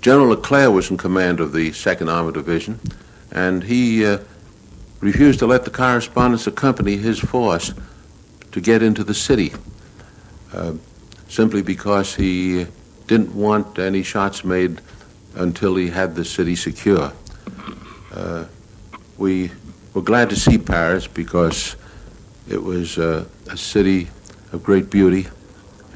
General Leclerc was in command of the 2nd Armored Division, and he refused to let the correspondents accompany his force to get into the city, simply because he didn't want any shots made until he had the city secure. We were glad to see Paris because it was a city of great beauty,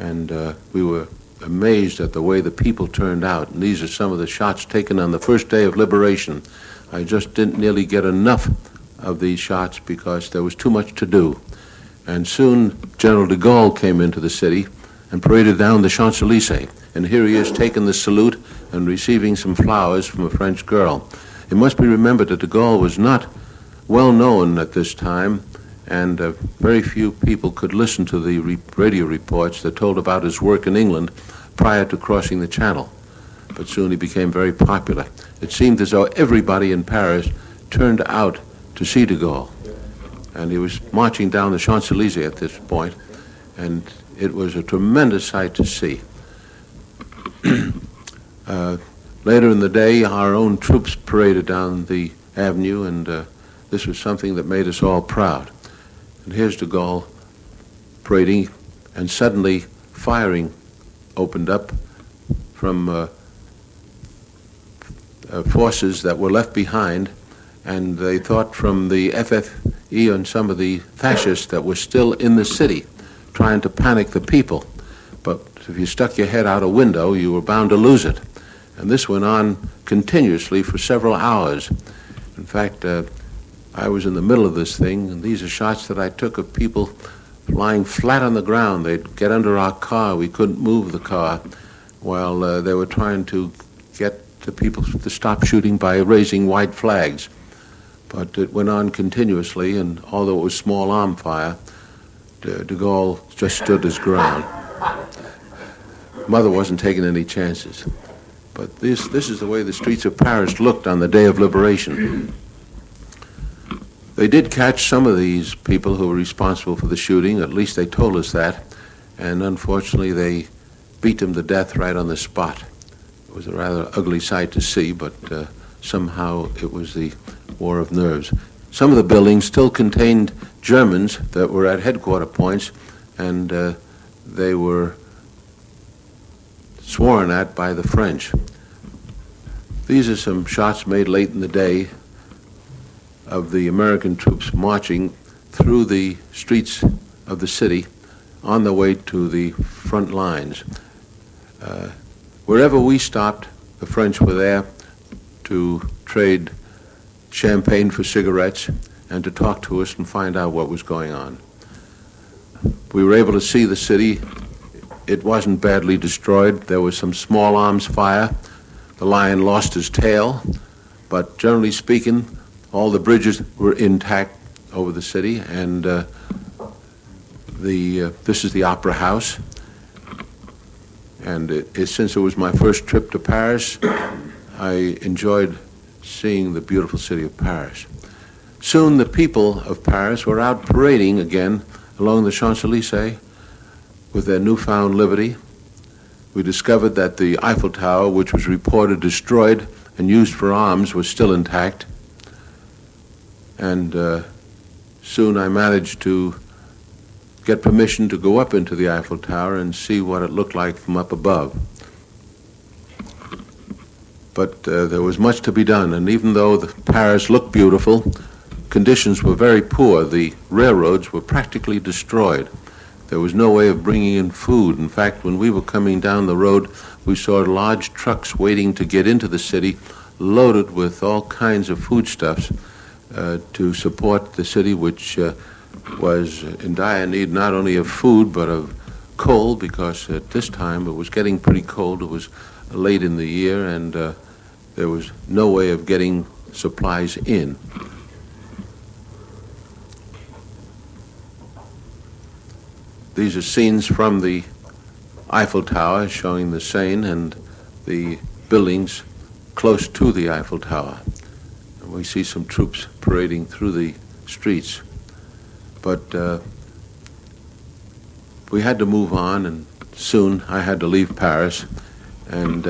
and we were amazed at the way the people turned out. And these are some of the shots taken on the first day of liberation. I just didn't nearly get enough of these shots because there was too much to do. And soon General de Gaulle came into the city and paraded down the Champs-Élysées. And here he is taking the salute and receiving some flowers from a French girl. It must be remembered that de Gaulle was not well known at this time, and very few people could listen to the radio reports that told about his work in England prior to crossing the Channel. But soon he became very popular. It seemed as though everybody in Paris turned out to see de Gaulle. And he was marching down the Champs-Élysées at this point, and it was a tremendous sight to see. Later in the day, our own troops paraded down the avenue, and this was something that made us all proud. And here's de Gaulle parading, and suddenly firing opened up from forces that were left behind, and they thought from the FFE and some of the fascists that were still in the city trying to panic the people. But if you stuck your head out a window, you were bound to lose it. And this went on continuously for several hours. In fact, I was in the middle of this thing, and these are shots that I took of people lying flat on the ground. They'd get under our car. We couldn't move the car while they were trying to get the people to stop shooting by raising white flags. But it went on continuously, and although it was small arm fire, de Gaulle just stood his ground. Mother wasn't taking any chances. But this is the way the streets of Paris looked on the day of liberation. They did catch some of these people who were responsible for the shooting, at least they told us that, and unfortunately they beat them to death right on the spot. It was a rather ugly sight to see, but somehow it was the war of nerves. Some of the buildings still contained Germans that were at headquarter points, and they were sworn at by the French. These are some shots made late in the day of the American troops marching through the streets of the city on the way to the front lines. Wherever we stopped, the French were there to trade champagne for cigarettes and to talk to us and find out what was going on. We were able to see the city. It wasn't badly destroyed. There was some small arms fire. The lion lost his tail, but generally speaking, all the bridges were intact over the city, and this is the Opera House. And since it was my first trip to Paris, I enjoyed seeing the beautiful city of Paris. Soon the people of Paris were out parading again along the Champs-Élysées with their newfound liberty. We discovered that the Eiffel Tower, which was reported destroyed and used for arms, was still intact. And soon I managed to get permission to go up into the Eiffel Tower and see what it looked like from up above. But there was much to be done, and even though Paris looked beautiful, conditions were very poor. The railroads were practically destroyed. There was no way of bringing in food. In fact, when we were coming down the road, we saw large trucks waiting to get into the city, loaded with all kinds of foodstuffs to support the city, which was in dire need not only of food but of coal, because at this time it was getting pretty cold. It was late in the year, and there was no way of getting supplies in. These are scenes from the Eiffel Tower showing the Seine and the buildings close to the Eiffel Tower. And we see some troops parading through the streets. But we had to move on, and soon I had to leave Paris and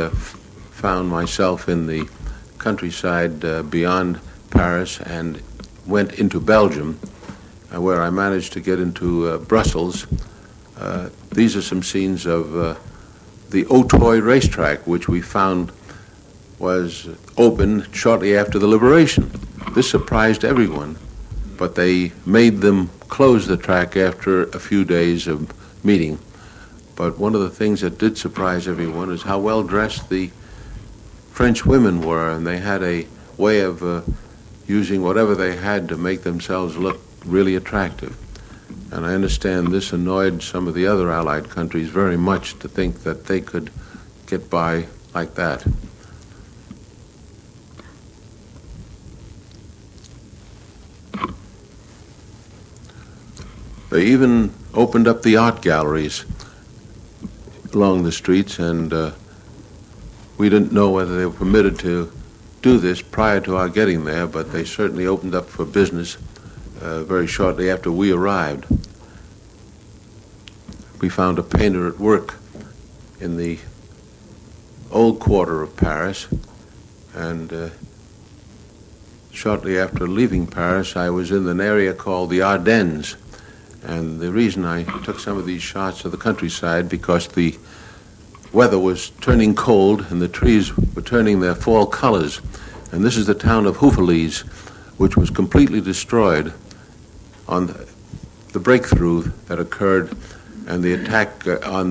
found myself in the countryside beyond Paris and went into Belgium, where I managed to get into Brussels. These are some scenes of the Auteuil racetrack, which we found was opened shortly after the liberation. This surprised everyone, but they made them close the track after a few days of meeting. But one of the things that did surprise everyone is how well dressed the French women were, and they had a way of using whatever they had to make themselves look really attractive. And I understand this annoyed some of the other Allied countries very much, to think that they could get by like that. They even opened up the art galleries along the streets, and we didn't know whether they were permitted to do this prior to our getting there, but they certainly opened up for business very shortly after we arrived. We found a painter at work in the old quarter of Paris, and shortly after leaving Paris, I was in an area called the Ardennes. And the reason I took some of these shots of the countryside, because the weather was turning cold and the trees were turning their fall colors. And this is the town of Houffalize, which was completely destroyed on the breakthrough that occurred and the attack on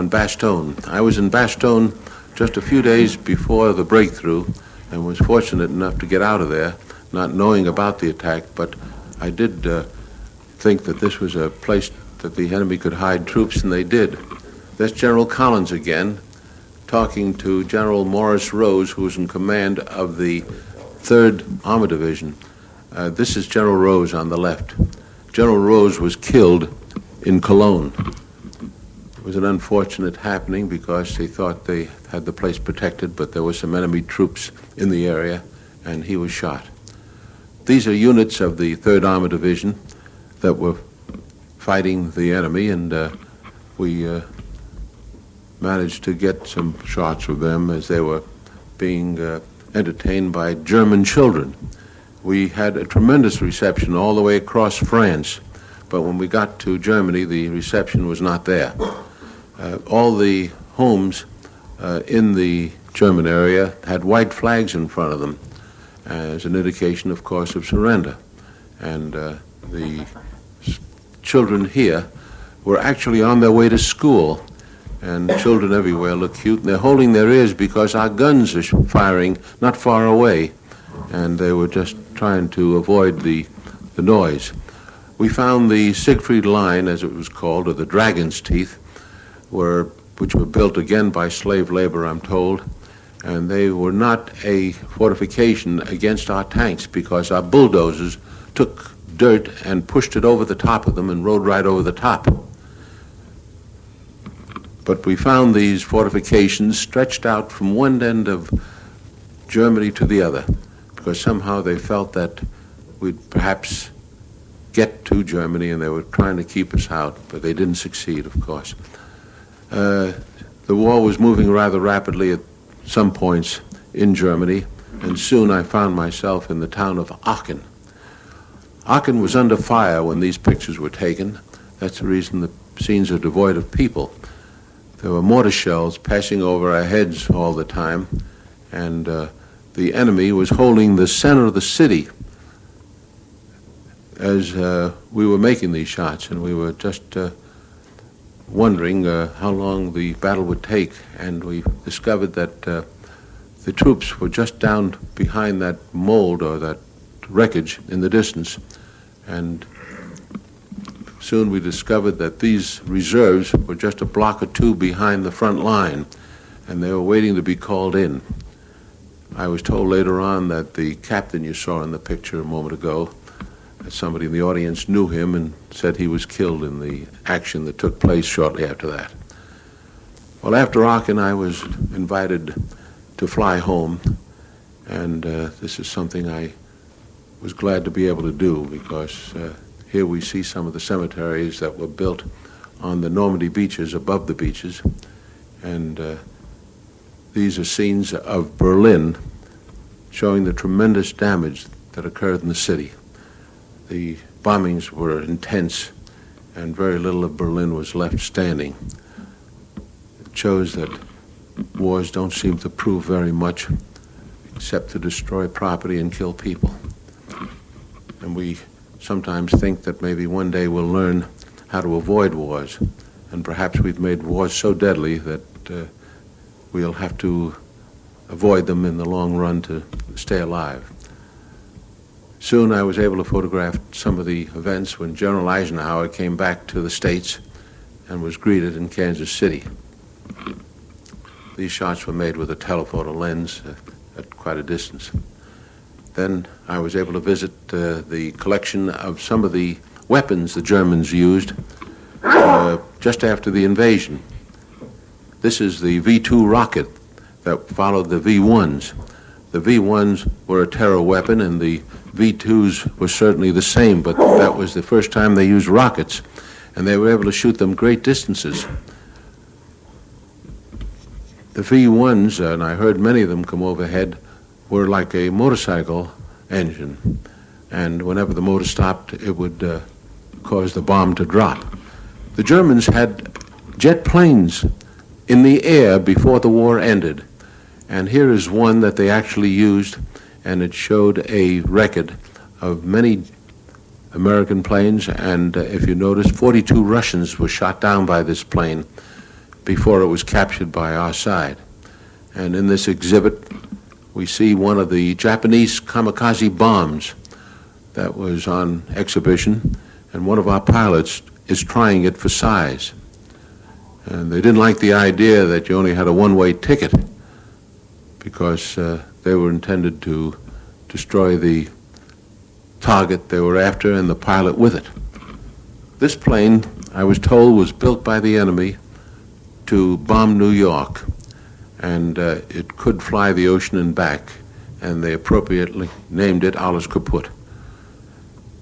Bastogne. I was in Bastogne just a few days before the breakthrough and was fortunate enough to get out of there, not knowing about the attack, but I did think that this was a place that the enemy could hide troops, and they did. That's General Collins again, talking to General Morris Rose, who was in command of the 3rd Armor Division. This is General Rose on the left. General Rose was killed in Cologne. It was an unfortunate happening because they thought they had the place protected, but there were some enemy troops in the area, and he was shot. These are units of the 3rd Armor Division that were fighting the enemy, and we managed to get some shots of them as they were being entertained by German children. We had a tremendous reception all the way across France, but when we got to Germany, the reception was not there. All the homes in the German area had white flags in front of them as an indication, of course, of surrender. And the children here were actually on their way to school, and children everywhere look cute, and they're holding their ears because our guns are firing not far away, and they were just trying to avoid the noise. We found the Siegfried Line, as it was called, or the Dragon's Teeth, which were built again by slave labor, I'm told, and they were not a fortification against our tanks because our bulldozers took dirt and pushed it over the top of them and rode right over the top. But we found these fortifications stretched out from one end of Germany to the other, because somehow they felt that we'd perhaps get to Germany, and they were trying to keep us out, but they didn't succeed, of course. The war was moving rather rapidly at some points in Germany, and soon I found myself in the town of Aachen. Aachen was under fire when these pictures were taken. That's the reason the scenes are devoid of people. There were mortar shells passing over our heads all the time, and the enemy was holding the center of the city as we were making these shots, and we were just wondering how long the battle would take, and we discovered that the troops were just down behind that mold or that wreckage in the distance, and soon we discovered that these reserves were just a block or two behind the front line, and they were waiting to be called in. I was told later on that the captain you saw in the picture a moment ago, that somebody in the audience knew him and said he was killed in the action that took place shortly after that. Well, after Aachen, I was invited to fly home, and this is something I was glad to be able to do, because here we see some of the cemeteries that were built on the Normandy beaches, above the beaches, and These are scenes of Berlin showing the tremendous damage that occurred in the city. The bombings were intense, and very little of Berlin was left standing. It shows that wars don't seem to prove very much except to destroy property and kill people. And we sometimes think that maybe one day we'll learn how to avoid wars, and perhaps we've made wars so deadly that we'll have to avoid them in the long run to stay alive. Soon I was able to photograph some of the events when General Eisenhower came back to the States and was greeted in Kansas City. These shots were made with a telephoto lens at quite a distance. Then I was able to visit the collection of some of the weapons the Germans used just after the invasion. This is the V-2 rocket that followed the V-1s. The V-1s were a terror weapon, and the V-2s were certainly the same, but that was the first time they used rockets, and they were able to shoot them great distances. The V-1s, and I heard many of them come overhead, were like a motorcycle engine, and whenever the motor stopped, it would cause the bomb to drop. The Germans had jet planes in the air before the war ended, and here is one that they actually used, and it showed a record of many American planes, and if you notice, 42 Russians were shot down by this plane before it was captured by our side. And in this exhibit, we see one of the Japanese kamikaze bombs that was on exhibition, and one of our pilots is trying it for size. And they didn't like the idea that you only had a one-way ticket, because they were intended to destroy the target they were after and the pilot with it. This plane, I was told, was built by the enemy to bomb New York, and it could fly the ocean and back, and they appropriately named it Alles Kaputt.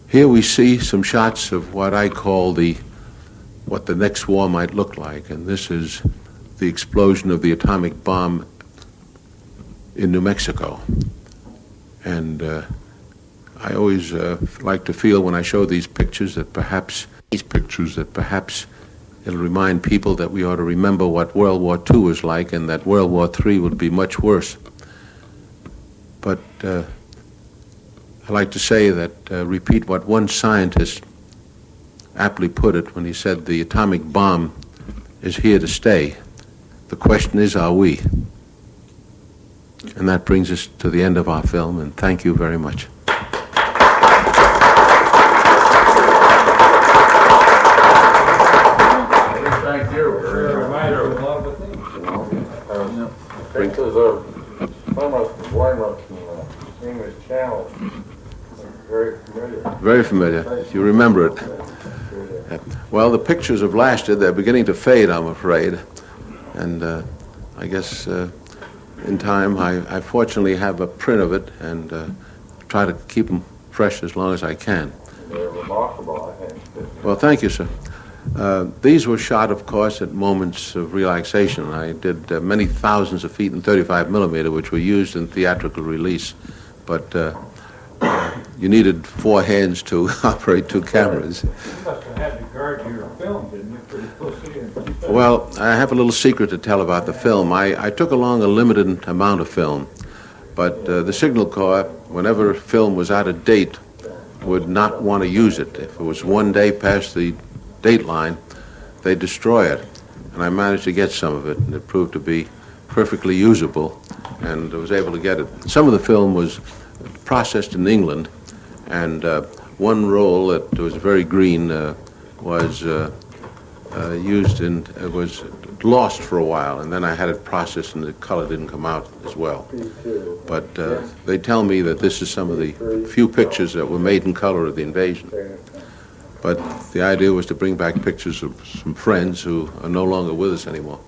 Here we see some shots of what I call what the next war might look like, and this is the explosion of the atomic bomb in New Mexico. And I always like to feel when I show these pictures that perhaps it'll remind people that we ought to remember what World War II was like, and that World War III would be much worse. But I like to say that, repeat what one scientist aptly put it when he said, the atomic bomb is here to stay. The question is, are we? And that brings us to the end of our film, and thank you very much. Thank you. Pictures of almost blameless in English Channel. Very familiar. Very familiar. You remember it. Well, the pictures have lasted. They're beginning to fade, I'm afraid. And I guess in time, I fortunately have a print of it, and try to keep them fresh as long as I can. They're remarkable, I think. Well, thank you, sir. These were shot, of course, at moments of relaxation. I did many thousands of feet in 35 millimeter, which were used in theatrical release. But you needed 4 hands to operate 2 cameras. You must have had to guard your film, didn't you, pretty closely? Well, I have a little secret to tell about the film. I took along a limited amount of film, but the Signal Corps, whenever film was out of date, would not want to use it. If it was 1 day past the date line, they'd destroy it. And I managed to get some of it, and it proved to be perfectly usable, and I was able to get it. Some of the film was processed in England, and one roll that was very green was was lost for a while, and then I had it processed and the color didn't come out as well. But they tell me that this is some of the few pictures that were made in color of the invasion. But the idea was to bring back pictures of some friends who are no longer with us anymore.